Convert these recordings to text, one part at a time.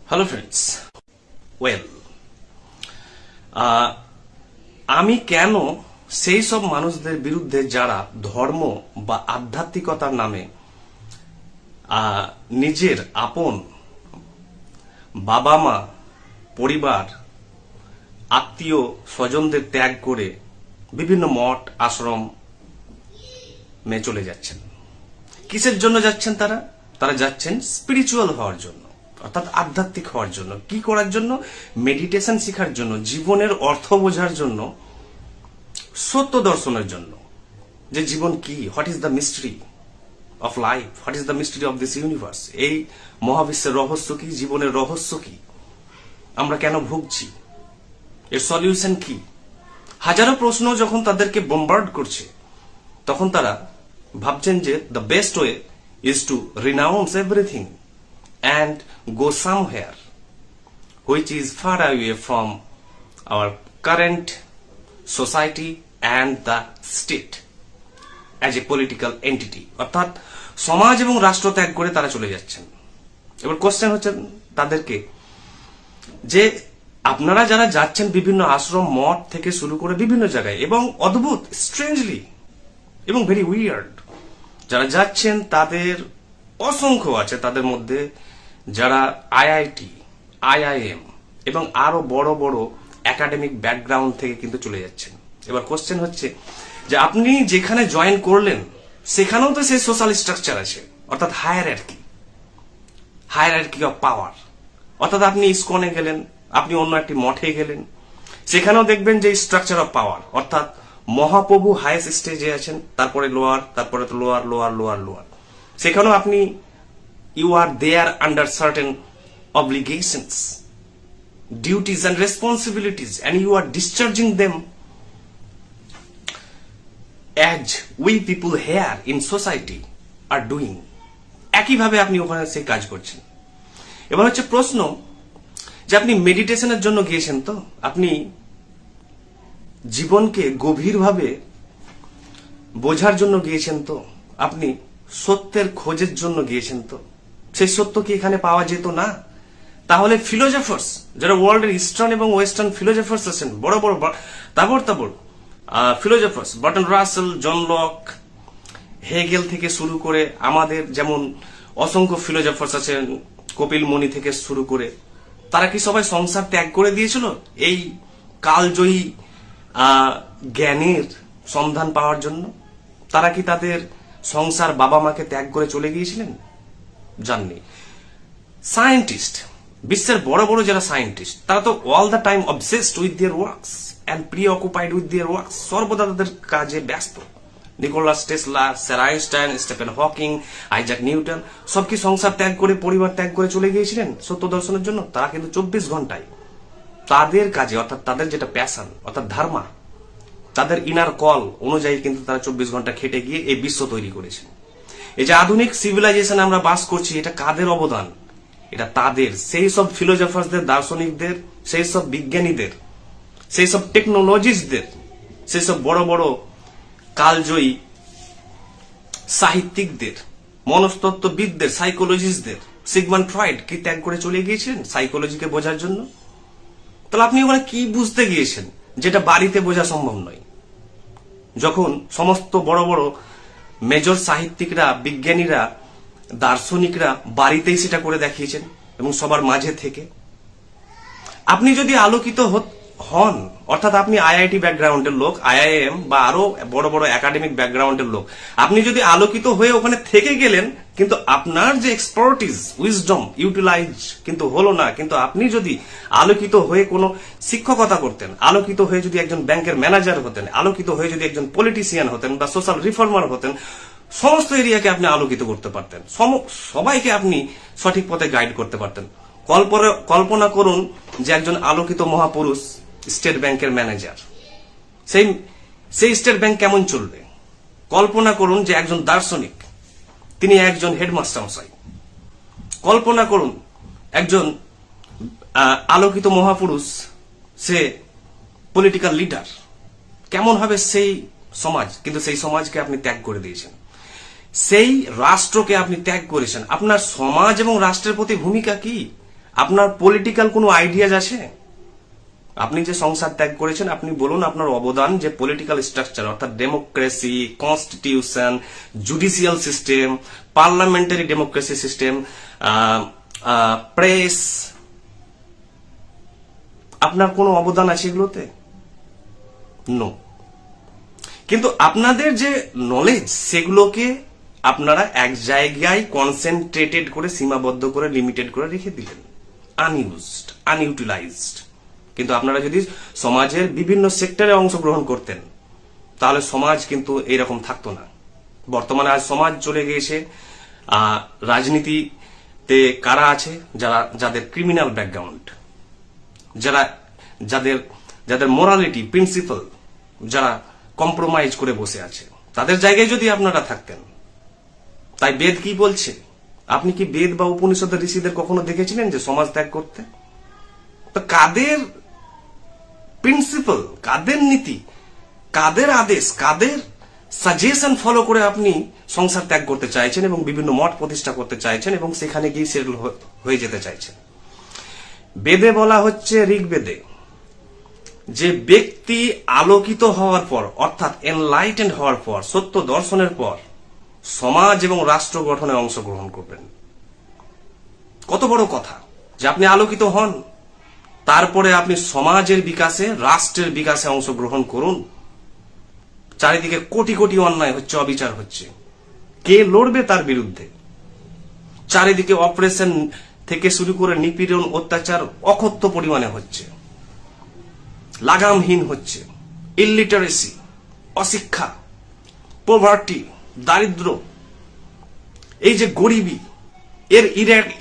Hello friends, well আমি কেন সেই সব মানুষদের বিরুদ্ধে যারা ধর্ম বা আধ্যাত্মিকতার নামে নিজের আপন বাবা মা, পরিবার, আত্মীয় স্বজনদের ত্যাগ করে বিভিন্ন মঠ আশ্রম মে চলে যাচ্ছেন। কিসের জন্য যাচ্ছেন? তারা যাচ্ছেন স্পিরিচুয়াল হওয়ার জন্য, অর্থাৎ আধ্যাত্মিক হওয়ার জন্য। কি করার জন্য? মেডিটেশন শেখার জন্য, জীবনের অর্থ বোঝার জন্য, সত্য দর্শনের জন্য, যে জীবন কি, what is the mystery of life, what is the mystery of this universe. এই মহাবিশ্বের রহস্য কি, জীবনের রহস্য কি, আমরা কেন ভুগছি, এর সলিউশন কি। হাজারো প্রশ্ন যখন তাদেরকে বোম্বার্ড করছে, তখন তারা ভাবছেন যে the best way is to renounce everything and go somewhere which is far away from our current society and the state as a political entity। অর্থাৎ সমাজ এবং রাষ্ট্র ত্যাগ করে তারা চলে যাচ্ছেন। এবার কোশ্চেন হচ্ছে তাদেরকে যে আপনারা যারা যাচ্ছেন বিভিন্ন আশ্রম মঠ থেকে শুরু করে বিভিন্ন জায়গায়, এবং অদ্ভুত স্ট্রেঞ্জলি এবং ভেরি উইয়ার্ড যারা যাচ্ছেন, তাদের অসংখ্য আছে। তাদের মধ্যে যারা আইআইটি, আইআইএম এবং আরো বড় বড় একাডেমিক ব্যাকগ্রাউন্ড থেকে কিন্তু চলে যাচ্ছেন। এবার কোশ্চেন হচ্ছে যে আপনি যেখানে জয়েন করলেন সেখানেও তো সেই সোশ্যাল স্ট্রাকচার আছে, অর্থাৎ হায়ারার্কি অফ পাওয়ার। অর্থাৎ আপনি ইসকনে গেলেন, আপনি অন্য একটি মঠে গেলেন, সেখানেও দেখবেন যে স্ট্রাকচার অফ পাওয়ার, অর্থাৎ মহাপ্রভু হাইয়েস্ট স্টেজে আছেন, তারপরে লোয়ার, তারপরে তো লোয়ার লোয়ার লোয়ার লোয়ার। সেখানেও আপনি you are there under certain obligations, duties and responsibilities, and you are discharging them as we people here in society are doing। একইভাবে আপনি ওখানে সেই কাজ করছেন। এবার হচ্ছে প্রশ্ন যে আপনি মেডিটেশনের জন্য গিয়েছেন তো, আপনি জীবনকে গভীরভাবে বোঝার জন্য গিয়েছেন তো, আপনি সত্যের খোঁজের জন্য গিয়েছেন তো, সেই সত্য কি এখানে পাওয়া যেত না? তাহলে ফিলোজফার্স যারা ওয়ার্ল্ডের ইস্টার্ন এবং ওয়েস্টার্ন ফিলোজফার্স আছেন, বড় বড় তাবড় philosophers, Bertrand Russell, John Locke, Hegel থেকে শুরু করে আমাদের যেমন অসংখ্য ফিলোজফার্স আছেন, কপিল মুনি থেকে শুরু করে, তারা কি সবাই সংসার ত্যাগ করে দিয়েছিল এই কালজয়ী জ্ঞানের সন্ধান পাওয়ার জন্য? তারা কি তাদের সংসার, বাবা মাকে ত্যাগ করে চলে গিয়েছিলেন? জাননি। সায়েন্টিস্ট, বিশ্বের বড় বড় যারা সায়েন্টিস্ট, তারা তো all the time obsessed with their works and preoccupied with their works, সর্বদা তাদের কাজে ব্যস্ত। Nicholas Tesla, sir Einstein, Stephen Hawking, Isaac Newton সব কি সংসার ত্যাগ করে, পরিবার ত্যাগ করে চলে গিয়েছিলেন সত্য দর্শনের জন্য? তারা কিন্তু 24 ঘন্টায় তাদের কাজে, অর্থাৎ তাদের যেটা প্যাশন, অর্থাৎ ধর্মা, তাদের ইনার কল অনুযায়ী কিন্তু তারা 24 ঘন্টা খেটে গিয়ে এই বিশ্ব তৈরি করেছেন। এই যে আধুনিক সিভিলাইজেশন আমরা বাস করছি, এটা কাদের অবদান? এটা তাদের, সেই সব ফিলোজফার্সদের, দার্শনিকদের, সেই সব বিজ্ঞানীদের, সেই সব টেকনোলজিস্টদের, সেই সব বড় বড় কালজয়ী সাহিত্যিকদের, মনস্তত্ত্ববিদদের, সাইকোলজিস্টদের। সিগমন্ড ফ্রয়েড কি ত্যাগ করে চলে গিয়েছিলেন সাইকোলজিকে বোঝার জন্য? তাহলে আপনি ওখানে কি বুঝতে গিয়েছেন যেটা বাড়িতে বোঝা সম্ভব নয়? যখন সমস্ত বড় বড় মেজর সাহিত্যিকরা, বিজ্ঞানীরা, দার্শনিকরা বাড়িতেই সেটা করে দেখিয়েছেন এবং সবার মাঝে থেকে। আপনি যদি আলোকিত হন, অর্থাৎ আপনি আইআইটি ব্যাকগ্রাউন্ডের লোক, আইআইএম বা আরো বড় বড় একাডেমিক ব্যাকগ্রাউন্ডের লোক, আপনি যদি আলোকিত হয়ে ওখানে থেকে গেলেন, কিন্তু আপনার যে এক্সপার্টিস, উইজডম ইউটিলাইজ কিন্তু হলো না। কিন্তু আপনি যদি আলোকিত হয়ে কোনো শিক্ষকতা করতেন, আলোকিত হয়ে যদি একজন ব্যাংকের ম্যানেজার হতেন, আলোকিত হয়ে যদি একজন পলিটিশিয়ান হতেন বা সোশ্যাল রিফর্মার হতেন, সমস্ত এরিয়াকে আপনি আলোকিত করতে পারতেন, সবাইকে আপনি সঠিক পথে গাইড করতে পারতেন। কল্পনা করুন যে একজন আলোকিত মহাপুরুষ স্টেট ব্যাংকের ম্যানেজার, সেই স্টেট ব্যাংক কেমন চলবে? কল্পনা করুন যে একজন দার্শনিক, তিনি একজন হেডমাস্টার মশাই। কল্পনা করুন একজন আলোকিত মহাপুরুষ, সে পলিটিক্যাল লিডার, কেমন হবে সেই সমাজ? কিন্তু সেই সমাজকে আপনি ত্যাগ করে দিয়েছেন, সেই রাষ্ট্রকে আপনি ত্যাগ করেছেন। আপনার সমাজ এবং রাষ্ট্রের প্রতি ভূমিকা কি? আপনার পলিটিক্যাল কোনো আইডিয়াজ আছে? আপনি যে সংসার ত্যাগ করেছেন, আপনি বলুন আপনার অবদান যে পলিটিক্যাল স্ট্রাকচার অর্থাৎ democracy, constitution, judicial system, parliamentary democracy system, press, আপনার কোনো অবদান আছে এগুলোতে? নো। কিন্তু আপনাদের যে নলেজ সেগুলোকে আপনারা এক জায়গায় কনসেন্ট্রেটেড করে, সীমাবদ্ধ করে, লিমিটেড করে রেখে দিলেন, আনইউজড, আনইউটিলাইজড। কিন্তু আপনারা যদি সমাজের বিভিন্ন সেক্টরে অংশগ্রহণ করতেন তাহলে সমাজ কিন্তু এইরকম থাকতো না। বর্তমানে আজ সমাজ চলে গিয়েছে রাজনীতিতে কারা আছে, যাদের ক্রিমিনাল ব্যাকগ্রাউন্ড, যাদের মোরালিটি প্রিন্সিপাল, যারা কম্প্রোমাইজ করে বসে আছে, তাদের জায়গায় যদি আপনারা থাকতেন। তাই বেদ কি বলছে? আপনি কি বেদ বা উপনিষদের ঋষিদের কখনো দেখেছিলেন যে সমাজ ত্যাগ করতে? তো কাদের প্রিন্সিপাল, কাদের নীতি, কাদের আদেশ, কাদের সাজেশন ফলো করে আপনি সংসার ত্যাগ করতে চাইছেন এবং বিভিন্ন মঠ প্রতিষ্ঠা করতে চাইছেন এবং সেখানে গিয়ে সেটেল হয়ে যেতে চাইছেন? বেদে বলা হচ্ছে, ঋগ্বেদে, যে ব্যক্তি আলোকিত হওয়ার পর অর্থাৎ এনলাইটেন্ড হওয়ার পর, সত্য দর্শনের পর সমাজ এবং রাষ্ট্র গঠনে অংশগ্রহণ করবেন। কত বড় কথা যে আপনি আলোকিত হন, তারপরে আপনি সমাজের বিকাশে, রাষ্ট্রের বিকাশে অংশগ্রহণ করুন। চারিদিকে কোটি কোটি অন্যায় হচ্ছে, অবিচার হচ্ছে, কে লড়বে তার বিরুদ্ধে? চারিদিকে অপারেশন থেকে শুরু করে নিপীড়ন, অত্যাচার অকথ্য পরিমাণে হচ্ছে, লাগামহীন হচ্ছে, ইলিটারেসি, অশিক্ষা, পভার্টি, দারিদ্র, এই যে গরিবী, এর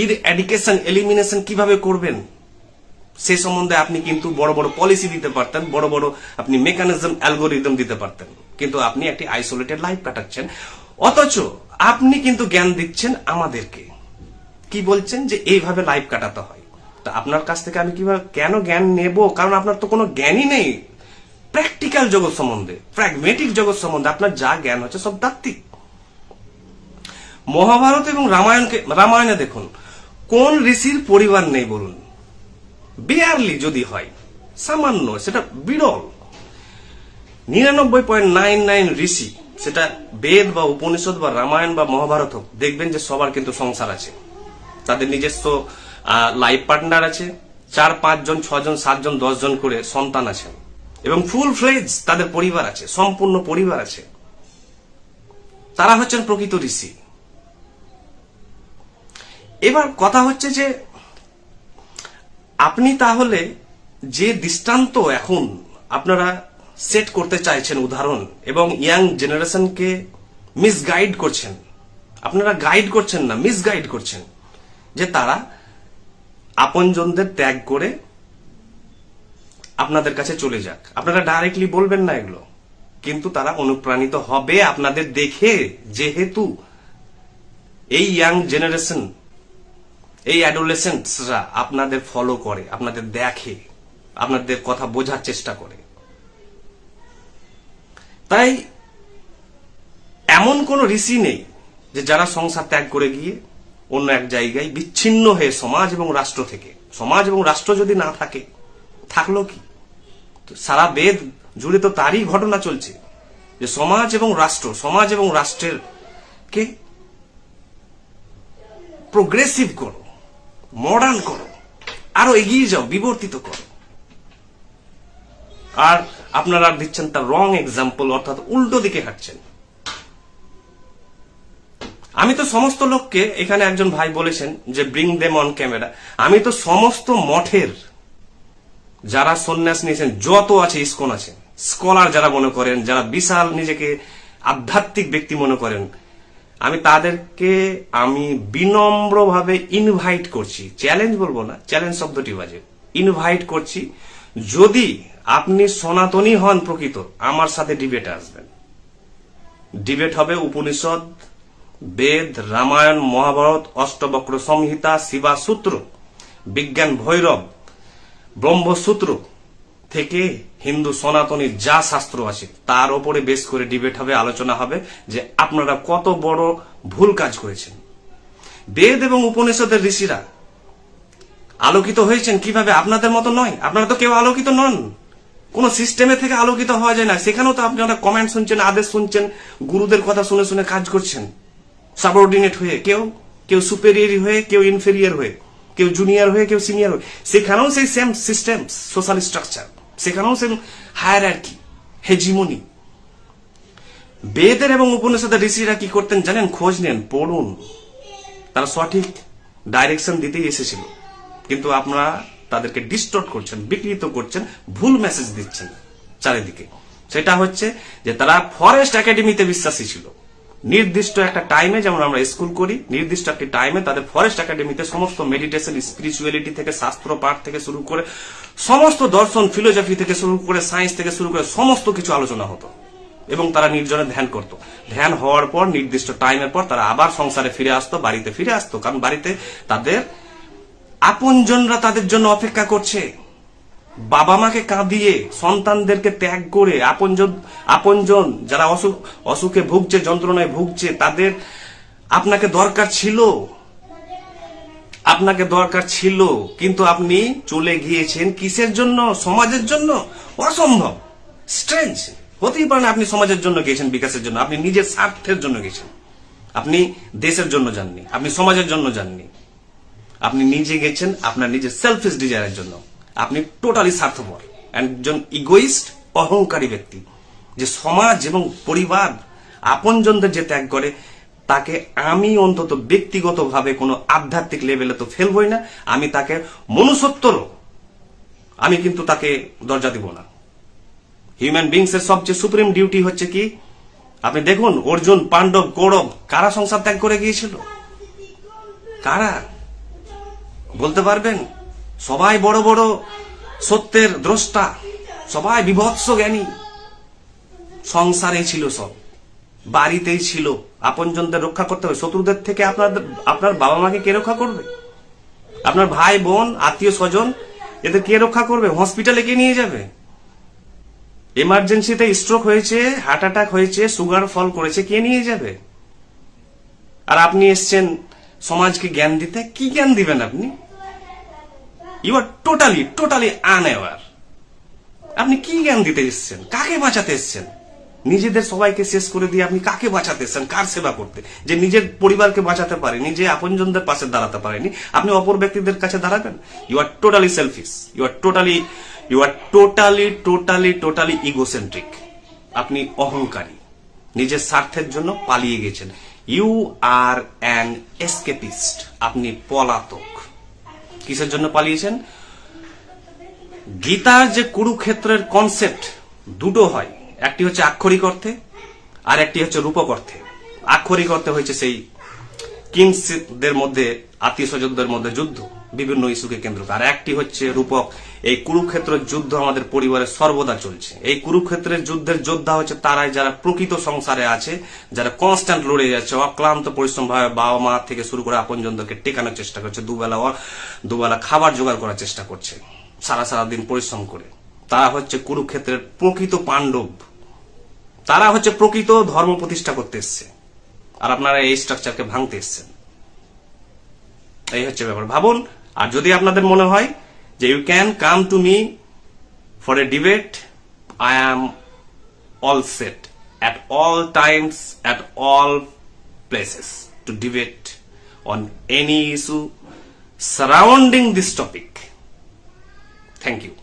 ইরএডিকেশন, এলিমিনেশন কিভাবে করবেন সে সম্বন্ধে আপনি কিন্তু বড় বড় পলিসি দিতে পারতেন, বড় বড় আপনি মেকানিজম, অ্যালগোরিদম দিতে পারতেন। কিন্তু আপনি একটি আইসোলেটেড লাইফ কাটাচ্ছেন, অথচ আপনি কিন্তু জ্ঞান দিচ্ছেন আমাদেরকে। কি বলছেন যে এইভাবে লাইফ কাটাতে হয়। তা আপনার কাছ থেকে আমি কিভাবে কেন জ্ঞান নেব? কারণ আপনার তো কোনো জ্ঞানই নেই প্র্যাকটিক্যাল জগৎ সম্বন্ধে, প্র্যাগমেটিক জগৎ সম্বন্ধে। আপনার যা জ্ঞান হচ্ছে সব তাত্ত্বিক। মহাভারত এবং রামায়ণে দেখুন, কোন ঋষির পরিবার নেই বলুন? বিয়ারলি যদি হয়, সামান্য, সেটা বিরল। 99.99 ঋষি, সেটা বেদ বা উপনিষদ বা রামায়ণ বা মহাভারত হোক, দেখবেন যে সবার কিন্তু সংসার আছে, তাদের নিজস্ব লাইফ পার্টনার আছে, 4, 5 জন, 6 জন, 7 জন, 10 জন করে সন্তান আছেন এবং ফুল ফ্লেজ তাদের পরিবার আছে, সম্পূর্ণ পরিবার আছে। তারা হচ্ছেন প্রকৃত ঋষি। এবার কথা হচ্ছে যে আপনি তাহলে যে দৃষ্টান্ত এখন আপনারা সেট করতে চাইছেন, উদাহরণ, এবং ইয়াং জেনারেশনকে মিসগাইড করছেন, আপনারা গাইড করছেন না, মিসগাইড করছেন, যে তারা আপনজনদের ত্যাগ করে আপনাদের কাছে চলে যাক। আপনারা ডাইরেক্টলি বলবেন না এগুলো, কিন্তু তারা অনুপ্রাণিত হবে আপনাদের দেখে, যেহেতু এই ইয়াং জেনারেশন, এই অ্যাডোলেসেন্টসরা আপনাদের ফলো করে, আপনাদের দেখে, আপনাদের কথা বোঝার চেষ্টা করে। তাই এমন কোন ঋষি নেই যে যারা সংসার ত্যাগ করে গিয়ে অন্য এক জায়গায় বিচ্ছিন্ন হয়ে সমাজ এবং রাষ্ট্র থেকে, সমাজ এবং রাষ্ট্র যদি না থাকে, থাকলো কি? সারা বেদ জুড়ে তো তারই ঘটনা চলছে যে সমাজ এবং রাষ্ট্র, সমাজ এবং রাষ্ট্রের কে প্রোগ্রেসিভ করো, মডার্ন করো, আরো এগিয়ে যাও, বিবর্তিত করো। আর আপনারা দিচ্ছেন তার রং এক্সাম্পল, অর্থাৎ উল্টো দিকে হাঁটছেন। আমি তো সমস্ত লোককে, এখানে একজন ভাই বলেছেন যে ব্রিং দেম অন ক্যামেরা, আমি তো সমস্ত মঠের যারা সন্ন্যাস নিয়েছেন, যত আছে, ইসকন আছে, স্কলার যারা মনে করেন, যারা বিশাল নিজেকে আধ্যাত্মিক ব্যক্তি মনে করেন, আমি তাদেরকে বিনম্রভাবে ইনভাইট করছি, চ্যালেঞ্জ বলবো না, চ্যালেঞ্জ শব্দটি বাজে, ইনভাইট করছি, যদি আপনি সনাতনী হন প্রকৃত, আমার সাথে ডিবেটে আসবেন। ডিবেট হবে উপনিষদ, বেদ, রামায়ণ, মহাভারত, অষ্টবক্র সংহিতা, শিবা সূত্র, বিজ্ঞান ভৈরব, ব্রহ্মসূত্র থেকে হিন্দু সনাতনী যা শাস্ত্র আছে তার উপরে বেশ করে ডিবেট হবে, আলোচনা হবে যে আপনারা কত বড় ভুল কাজ করেছেন। বেদ এবং উপনিষদের ঋষিরা আলোকিত হয়েছেন কিভাবে? আপনাদের মতো নয়, আপনারা তো কেউ আলোকিত নন। কোন সিস্টেমে থেকে আলোকিত হওয়া যায় না। সেখানেও তো আপনারা কমেন্ট শুনছেন, আদেশ শুনছেন, গুরুদের কথা শুনে শুনে কাজ করছেন সাবঅর্ডিনেট হয়ে, কেউ কেউ সুপেরিয়র হয়ে, কেউ ইনফেরিয়র হয়ে, কেউ জুনিয়র হয়ে, কেউ সিনিয়র হয়ে। সেখানেও সেই সেম সিস্টেম, সোশ্যাল স্ট্রাকচার, সেখানেও সেম হায়ারার্কি, হেজিমনি। বেদের এবং উপনিষদের ঋষিরা কি করতেন জানেন? খোঁজ নেন, পড়ুন। তারা সঠিক ডাইরেকশন দিতেই এসেছিল, কিন্তু আপনারা তাদেরকে ডিস্টর্ট করছেন, বিকৃত করছেন, ভুল মেসেজ দিচ্ছেন চারিদিকে। সেটা হচ্ছে যে তারা ফরেস্ট একাডেমিতে বিশ্বাসী ছিল। নির্দিষ্ট একটা টাইমে, যেমন আমরা স্কুল করি, নির্দিষ্ট একটা টাইমে তাদের ফরেস্ট একাডেমিতে সমস্ত মেডিটেশন, স্পিরিচুয়ালিটি থেকে, শাস্ত্র পাঠ থেকে শুরু করে, সমস্ত দর্শন, ফিলোসফি থেকে শুরু করে, সায়েন্স থেকে শুরু করে সমস্ত কিছু আলোচনা হতো। এবং তারা নির্জনে ধ্যান করত। ধ্যান হওয়ার পর নির্দিষ্ট টাইমের পর তারা আবার সংসারে ফিরে আসতো, বাড়িতে ফিরে আসতো, কারণ বাড়িতে তাদের আপনজনরা তাদের জন্য অপেক্ষা করছে। বাবা মাকে কাঁদিয়ে, সন্তানদেরকে ত্যাগ করে, আপনজন যারা অসুখে ভুগছে, যন্ত্রণায় ভুগছে, তাদের আপনাকে দরকার ছিল, কিন্তু আপনি চলে গিয়েছেন কিসের জন্য? সমাজের জন্য। অসম্ভব, স্ট্রেঞ্জ। হতেই পারে না আপনি সমাজের জন্য গিয়েছেন, বিকাশের জন্য। আপনি নিজের স্বার্থের জন্য গেছেন। আপনি দেশের জন্য যাননি, আপনি সমাজের জন্য যাননি, আপনি নিজে গেছেন আপনার নিজের সেলফিশ ডিজায়ারের জন্য। আপনি টোটালি স্বার্থপর, একজন ইগোইস্ট, অহংকারী ব্যক্তি, যে সমাজ এবং পরিবার, আপনজনদের যে ত্যাগ করে, তাকে আমি অন্তত ব্যক্তিগতভাবে কোনো আধ্যাত্মিক লেভেলে তো ফেলবই না। আমি তাকে মনুষ্যত্বরও আমি কিন্তু তাকে দরজা দিব না। হিউম্যান বিংস এর সবচেয়ে সুপ্রিম ডিউটি হচ্ছে কি? আপনি দেখুন, অর্জুন, পাণ্ডব, কৌরব, কারা সংসার ত্যাগ করে গিয়েছিল? কারা বলতে পারবেন? সবাই বড় বড় সত্যের দ্রষ্টা, সবাই বিভৎস জ্ঞানী। সংসারে ছিল, সব বাড়িতেই ছিল। আপনজনদের রক্ষা করতে হবে। শত্রুদের থেকে আপনার বাবা মাকে কে রক্ষা করবে? আপনার ভাই বোন, আত্মীয় স্বজন, এদের কে রক্ষা করবে? হসপিটালে কে নিয়ে যাবে? এমার্জেন্সিতে স্ট্রোক হয়েছে, হার্ট অ্যাটাক হয়েছে, সুগার ফল করেছে, কে নিয়ে যাবে? আর আপনি এসছেন সমাজকে জ্ঞান দিতে। কি জ্ঞান দিবেন আপনি? You are totally unaware. আপনি কি জ্ঞান দিতে এসছেন? কাকে বাঁচাতে এসছেন? নিজেদের সবাইকে শেষ করে দিয়ে আপনি কাকে বাঁচাতে এসছেন? কার সেবা করতে? যে নিজের পরিবারকে বাঁচাতে পারেনি, যে আপনজনদের পাশে দাঁড়াতে পারেনি, আপনি অপর ব্যক্তিদের কাছে দাঁড়াবেন? You are totally selfish. You are totally egocentric. আপনি অহংকারী, নিজের স্বার্থের জন্য পালিয়ে গেছেন। You are an escapist. আপনি পলাতক। কিসের জন্য পালিয়েছেন? গীতার যে কুরুক্ষেত্রের কনসেপ্ট দুটো হয়, একটি হচ্ছে আক্ষরিক অর্থে, আর একটি হচ্ছে রূপক অর্থে। আক্ষরিক অর্থে হয়েছে সেই কিংসদের মধ্যে, আত্মীয় স্বজনদের মধ্যে যুদ্ধ, বিভিন্ন ইস্যুকে কেন্দ্র করে। আর একটি হচ্ছে রূপক। এই কুরুক্ষেত্রের যুদ্ধ আমাদের পরিবারে সর্বদা চলছে। এই কুরুক্ষেত্রের যুদ্ধের যোদ্ধা হচ্ছে তারাই যারা প্রকৃত সংসারে আছে, যারা কনস্ট্যান্ট লড়ে যাচ্ছে, অক্লান্ত পরিশ্রম ভাবে বাবা মা থেকে শুরু করে আপনজনদেরকে টেকানোর চেষ্টা করছে, দুবেলা খাবার জোগাড় করার চেষ্টা করছে, সারা দিন পরিশ্রম করে। তারা হচ্ছে কুরুক্ষেত্রের প্রকৃত পাণ্ডব। তারা হচ্ছে প্রকৃত ধর্ম প্রতিষ্ঠা করতে এসছে, আর আপনারা এই স্ট্রাকচারকে ভাঙতে এসছেন। এই হচ্ছে ব্যাপার। ভাবুন। আর যদি আপনাদের মনে হয় যে you can come to me for a debate, I am all set at all times, at all places to debate on any issue surrounding this topic. Thank you.